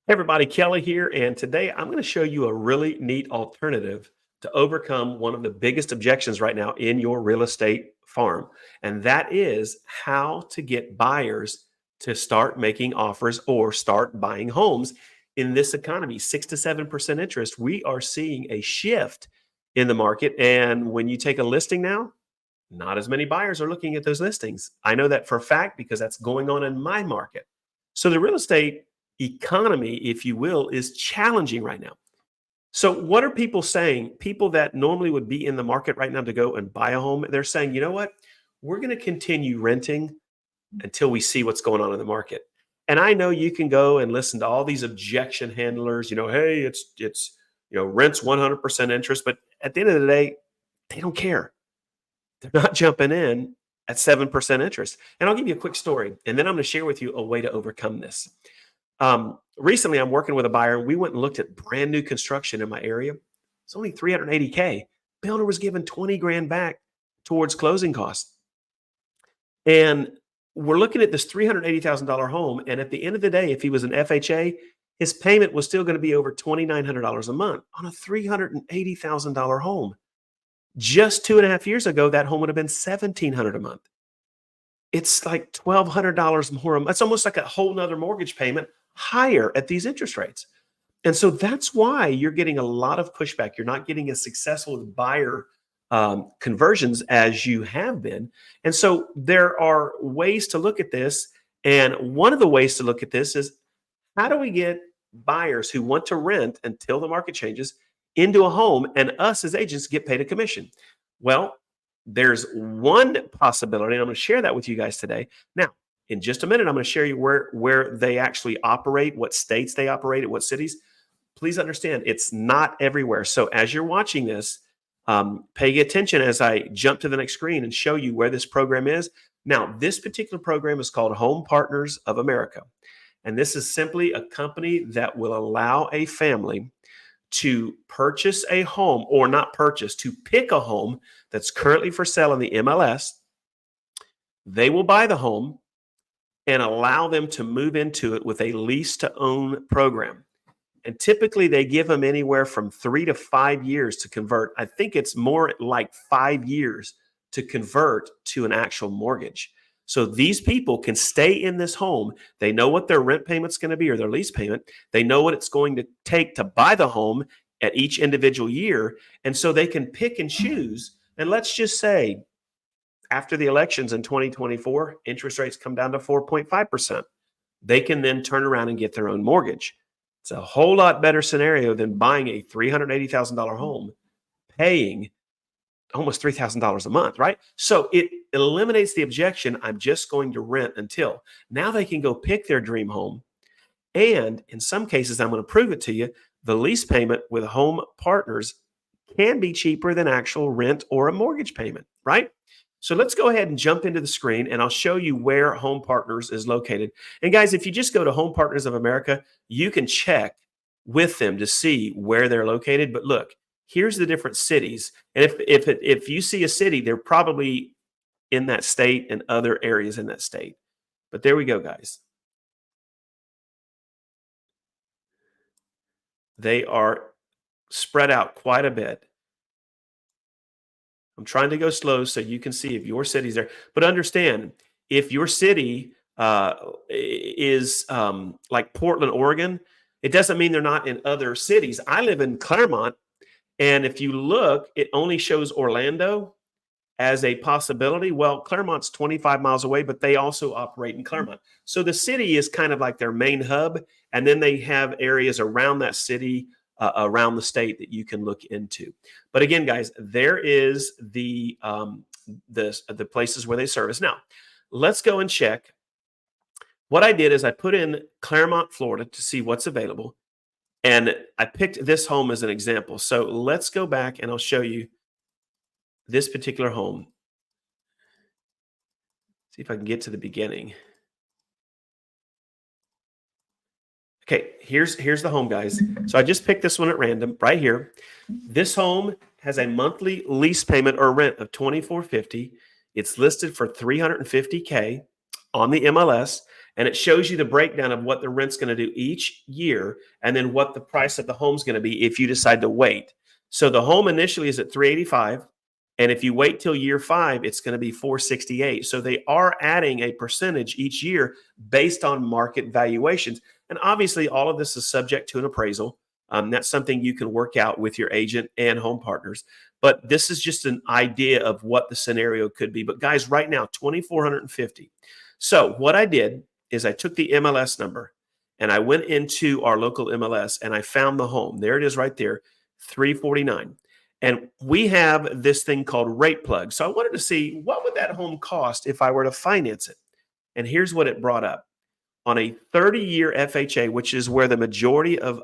Hey everybody, Kelly here, and today I'm going to show you a really neat alternative to overcome one of the biggest objections right now in your real estate farm. And that is how to get buyers to start making offers or start buying homes in this economy. 6 to 7% interest. We are seeing a shift in the market. And when you take a listing now, not as many buyers are looking at those listings. I know that for a fact because that's going on in my market. So the real estate economy, if you will, is challenging right now. So what are people saying? People that normally would be in the market right now to go and buy a home, they're saying, you know what? We're going to continue renting until we see what's going on in the market. And I know you can go and listen to all these objection handlers, hey, it's rents 100% interest, but at the end of the day, they don't care. They're not jumping in at 7% interest. And I'll give you a quick story, and then I'm going to share with you a way to overcome this. Recently, I'm working with a buyer, and we went and looked at brand new construction in my area. It's only 380K. Builder was given 20 grand back towards closing costs. And we're looking at this $380,000 home. And at the end of the day, if he was an FHA, his payment was still going to be over $2,900 a month on a $380,000 home. Just 2.5 years ago, that home would have been $1,700 a month. It's like $1,200 more a month. It's almost like a whole nother mortgage payment higher at these interest rates. And so that's why you're getting a lot of pushback. You're not getting as successful with buyer conversions as you have been. And so there are ways to look at this. And one of the ways to look at this is, how do we get buyers who want to rent until the market changes into a home, and us as agents get paid a commission? Well, there's one possibility, and I'm going to share that with you guys today. Now, in just a minute, I'm going to share you where they actually operate, what states they operate at, what cities. Please understand, it's not everywhere. So as you're watching this, pay attention as I jump to the next screen and show you where this program is. Now, this particular program is called Home Partners of America. And this is simply a company that will allow a family to purchase a home, or not purchase, to pick a home that's currently for sale in the MLS. They will buy the home and allow them to move into it with a lease to own program. And typically they give them anywhere from 3 to 5 years to convert. I think it's more like 5 years to convert to an actual mortgage. So these people can stay in this home. They know what their rent payment's going to be, or their lease payment. They know what it's going to take to buy the home at each individual year. And so they can pick and choose. And let's just say after the elections in 2024, interest rates come down to 4.5%. They can then turn around and get their own mortgage. It's a whole lot better scenario than buying a $380,000 home, paying almost $3,000 a month, right? So it eliminates the objection, I'm just going to rent until. Now they can go pick their dream home. And in some cases, I'm going to prove it to you, the lease payment with Home Partners can be cheaper than actual rent or a mortgage payment, right? So let's go ahead and jump into the screen, and I'll show you where Home Partners is located. And guys, if you just go to Home Partners of America, you can check with them to see where they're located. But look, here's the different cities. And if you see a city, they're probably in that state and other areas in that state. But there we go, guys. They are spread out quite a bit. I'm trying to go slow so you can see if your city's there. But understand, if your city is like Portland, Oregon, it doesn't mean they're not in other cities. I live in Claremont, and if you look, it only shows Orlando as a possibility. Well, Claremont's 25 miles away, but they also operate in Claremont. So the city is kind of like their main hub, and then they have areas around that city, around the state, that you can look into. But again, guys, there is the places where they service. Now, let's go and check. What I did is I put in Claremont, Florida to see what's available. And I picked this home as an example. So let's go back and I'll show you this particular home. See if I can get to the beginning. Okay, here's the home, guys. So I just picked this one at random right here. This home has a monthly lease payment or rent of $2,450. It's listed for $350K on the MLS, And it shows you the breakdown of what the rent's going to do each year and then what the price of the home's going to be if you decide to wait. So the home initially is at 385, and if you wait till year 5, it's going to be 468. So they are adding a percentage each year based on market valuations. And obviously all of this is subject to an appraisal. That's something you can work out with your agent and home partners. But this is just an idea of what the scenario could be. But guys, right now, 2,450. So what I did is I took the MLS number and I went into our local MLS and I found the home. There it is right there, 349. And we have this thing called rate plug. So I wanted to see what would that home cost if I were to finance it. And here's what it brought up. On a 30-year FHA, which is where the majority of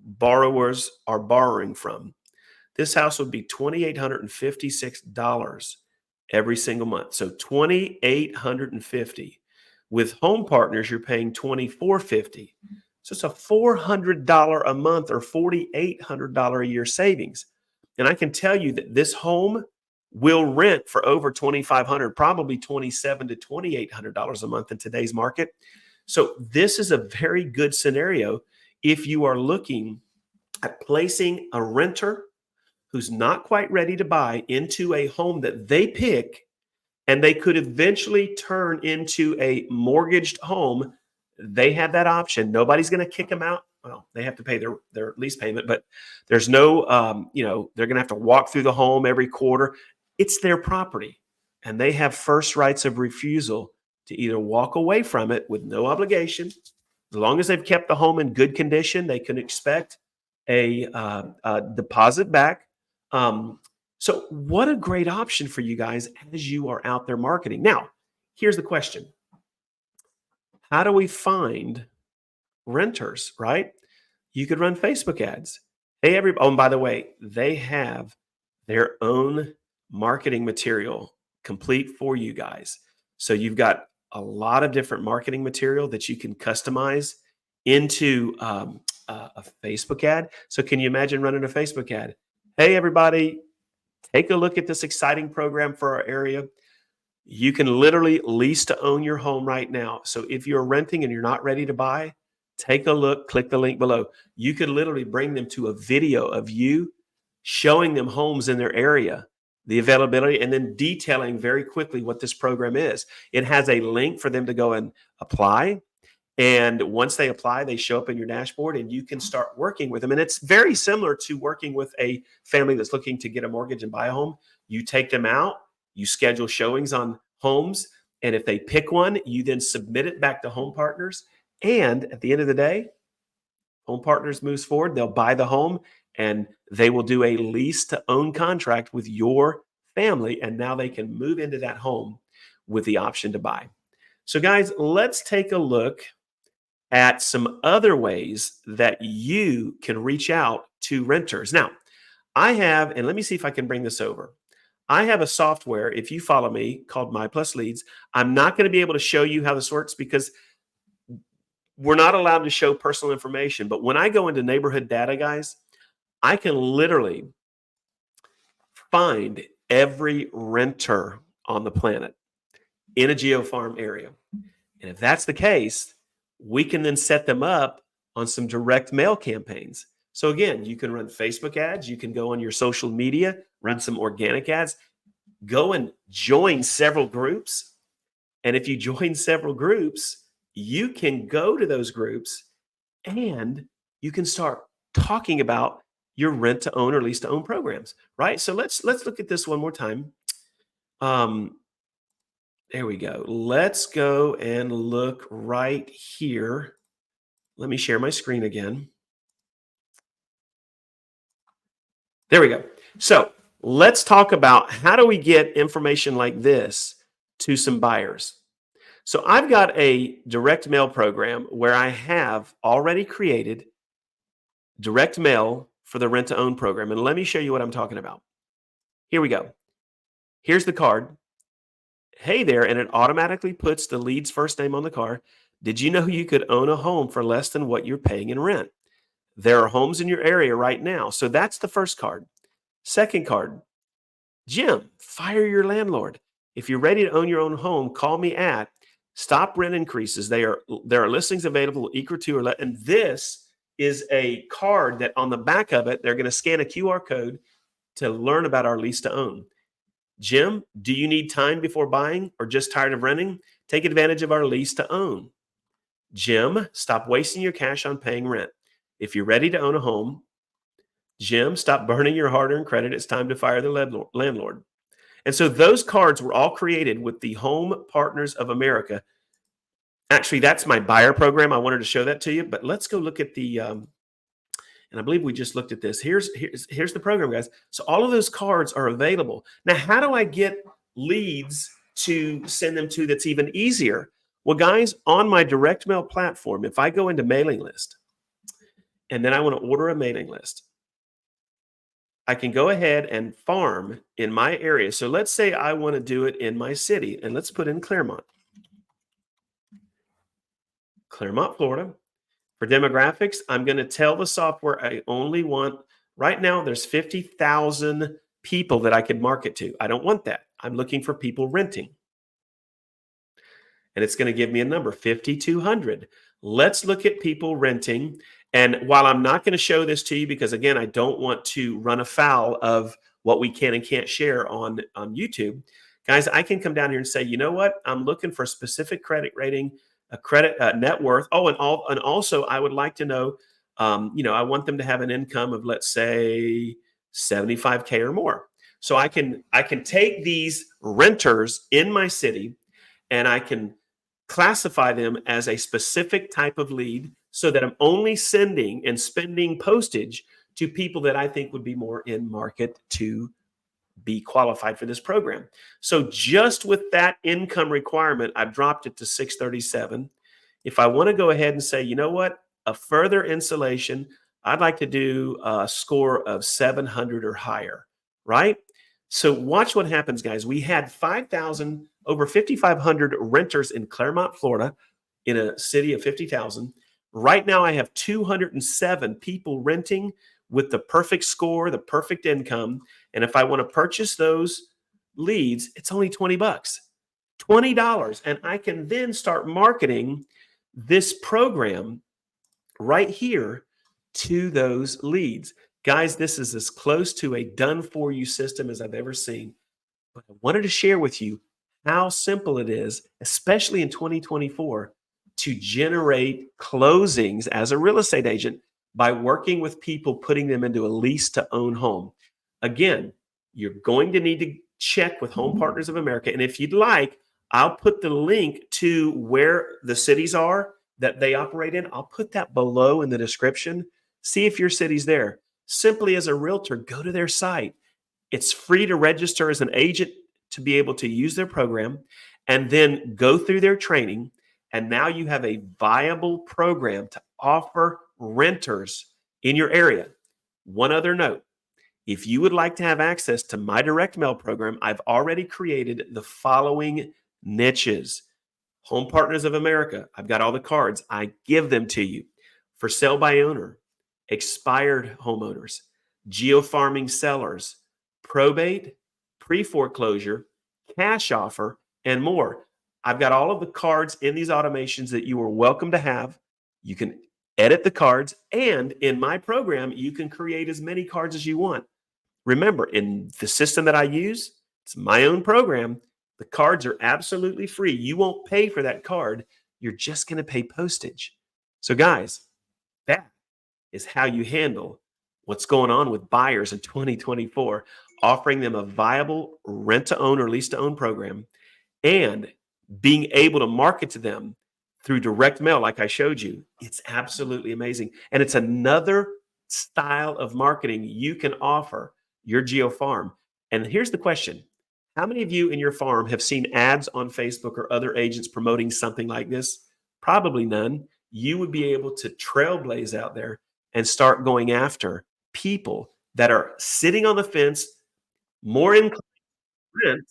borrowers are borrowing from, this house would be $2,856 every single month. So $2,850. With home partners, you're paying $2,450. So it's a $400 a month or $4,800 a year savings. And I can tell you that this home will rent for over $2,500, probably $2,700 to $2,800 a month in today's market. So this is a very good scenario if you are looking at placing a renter who's not quite ready to buy into a home that they pick and they could eventually turn into a mortgaged home. They have that option. Nobody's going to kick them out. Well, they have to pay their lease payment, but there's no, they're going to have to walk through the home every quarter. It's their property, and they have first rights of refusal to either walk away from it with no obligation. As long as they've kept the home in good condition, they can expect a deposit back. So what a great option for you guys as you are out there marketing. Now, here's the question. How do we find renters, right? You could run Facebook ads. Hey, everybody. Oh, and by the way, they have their own marketing material complete for you guys. So you've got a lot of different marketing material that you can customize into a Facebook ad. So can you imagine running a Facebook ad? Hey, everybody, take a look at this exciting program for our area. You can literally lease to own your home right now. So if you're renting and you're not ready to buy, take a look, click the link below. You could literally bring them to a video of you showing them homes in their area, the availability, and then detailing very quickly what this program is. It has a link for them to go and apply. And once they apply, they show up in your dashboard and you can start working with them. And it's very similar to working with a family that's looking to get a mortgage and buy a home. You take them out, you schedule showings on homes. And if they pick one, you then submit it back to Home Partners. And at the end of the day, Home Partners moves forward. They'll buy the home and they will do a lease to own contract with your family. And now they can move into that home with the option to buy. So guys, let's take a look at some other ways that you can reach out to renters. Now, I have, and let me see if I can bring this over. I have a software, if you follow me, called My Plus Leads. I'm not going to be able to show you how this works because we're not allowed to show personal information. But when I go into neighborhood data, guys, I can literally find every renter on the planet in a geofarm area. And if that's the case, we can then set them up on some direct mail campaigns. So again, you can run Facebook ads, you can go on your social media, run some organic ads, go and join several groups. And if you join several groups, you can go to those groups and you can start talking about your rent to own or lease to own programs, right? So let's look at this one more time. There we go. Let's go and look right here. Let me share my screen again. There we go. So let's talk about how do we get information like this to some buyers. So I've got a direct mail program where I have already created direct mail for the rent to own program. And let me show you what I'm talking about. Here we go. Here's the card. Hey there, and it automatically puts the lead's first name on the card. Did you know you could own a home for less than what you're paying in rent? There are homes in your area right now. So that's the first card. Second card, Jim, fire your landlord. If you're ready to own your own home, call me at Stop rent increases. There are listings available equal to or less, and this is a card that on the back of it, they're going to scan a QR code to learn about our lease to own. Jim, do you need time before buying or just tired of renting? Take advantage of our lease to own. Jim, stop wasting your cash on paying rent. If you're ready to own a home, Jim, stop burning your hard-earned credit. It's time to fire the landlord. And so those cards were all created with the Home Partners of America. Actually, that's my buyer program. I wanted to show that to you, but let's go look at the, and I believe we just looked at this. Here's the program, guys. So all of those cards are available. Now, how do I get leads to send them to that's even easier? Well, guys, on my direct mail platform, if I go into mailing list, and then I want to order a mailing list, I can go ahead and farm in my area. So let's say I want to do it in my city, and let's put in Claremont, Florida. For demographics, I'm going to tell the software I only want, right now there's 50,000 people that I could market to. I don't want that. I'm looking for people renting. And it's going to give me a number, 5,200. Let's look at people renting. And while I'm not going to show this to you, because again, I don't want to run afoul of what we can and can't share on YouTube, guys, I can come down here and say, you know what? I'm looking for a specific credit rating, a credit net worth. Oh, and also I would like to know, I want them to have an income of, let's say, 75K or more. So I can take these renters in my city and I can classify them as a specific type of lead so that I'm only sending and spending postage to people that I think would be more in market to be qualified for this program. So just with that income requirement, I've dropped it to 637. If I want to go ahead and say, you know what, a further insulation, I'd like to do a score of 700 or higher, right? So watch what happens, guys. We had 5,000, over 5,500 renters in Claremont, Florida, in a city of 50,000. Right now, I have 207 people renting with the perfect score, the perfect income. And if I want to purchase those leads, it's only 20 bucks, $20. And I can then start marketing this program right here to those leads. Guys, this is as close to a done for you system as I've ever seen. But I wanted to share with you how simple it is, especially in 2024, to generate closings as a real estate agent by working with people, putting them into a lease to own home. Again, you're going to need to check with Home Partners of America. And if you'd like, I'll put the link to where the cities are that they operate in. I'll put that below in the description. See if your city's there. Simply as a realtor, go to their site. It's free to register as an agent to be able to use their program and then go through their training. And now you have a viable program to offer renters in your area. One other note, if you would like to have access to my direct mail program, I've already created the following niches. Home Partners of America, I've got all the cards. I give them to you. For sale by owner, expired homeowners, geofarming sellers, probate, pre-foreclosure, cash offer, and more. I've got all of the cards in these automations that you are welcome to have. You can edit the cards, and in my program, you can create as many cards as you want. Remember, in the system that I use, it's my own program. The cards are absolutely free. You won't pay for that card. You're just going to pay postage. So, guys, that is how you handle what's going on with buyers in 2024, offering them a viable rent to own or lease to own program and being able to market to them through direct mail, like I showed you. It's absolutely amazing. And it's another style of marketing you can offer your geo farm. And here's the question. How many of you in your farm have seen ads on Facebook or other agents promoting something like this? Probably none. You would be able to trailblaze out there and start going after people that are sitting on the fence, more inclined to rent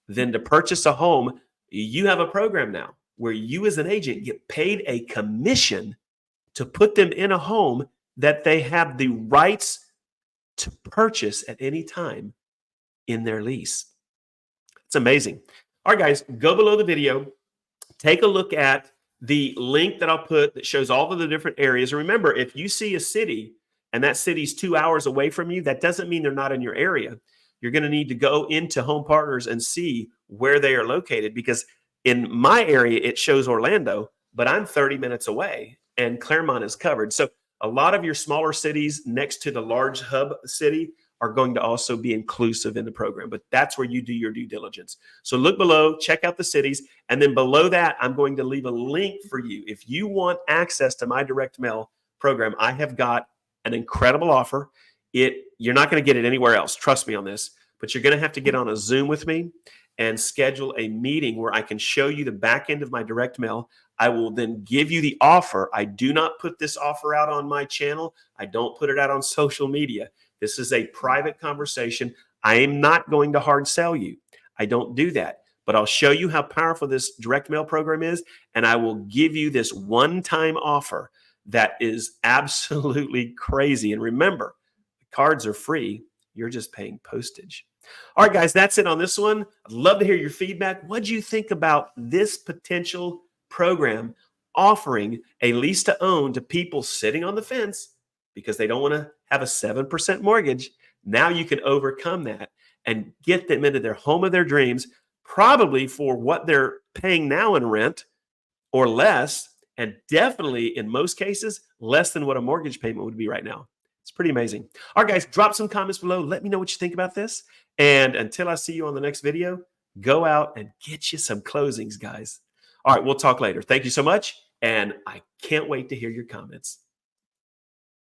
than to purchase a home. You have a program now where you as an agent get paid a commission to put them in a home that they have the rights to purchase at any time in their lease. It's amazing. All right, guys, go below the video, take a look at the link that I'll put that shows all of the different areas. And remember, if you see a city and that city's 2 hours away from you, that doesn't mean they're not in your area. You're going to need to go into Home Partners and see where they are located, because in my area, it shows Orlando, but I'm 30 minutes away and Claremont is covered. So a lot of your smaller cities next to the large hub city are going to also be inclusive in the program, but that's where you do your due diligence. So look below, check out the cities, and then below that, I'm going to leave a link for you. If you want access to my direct mail program, I have got an incredible offer. You're not going to get it anywhere else. Trust me on this, but you're going to have to get on a Zoom with me and schedule a meeting where I can show you the back end of my direct mail. I will then give you the offer. I do not put this offer out on my channel. I don't put it out on social media. This is a private conversation. I am not going to hard sell you. I don't do that. But I'll show you how powerful this direct mail program is, and I will give you this one-time offer that is absolutely crazy. And remember, the cards are free. You're just paying postage. All right, guys, that's it on this one. I'd love to hear your feedback. What do you think about this potential program offering a lease to own to people sitting on the fence because they don't want to have a 7% mortgage? Now you can overcome that and get them into their home of their dreams, probably for what they're paying now in rent or less, and definitely in most cases, less than what a mortgage payment would be right now. It's pretty amazing. All right, guys, drop some comments below. Let me know what you think about this. And until I see you on the next video, go out and get you some closings, guys. All right, we'll talk later. Thank you so much, and I can't wait to hear your comments.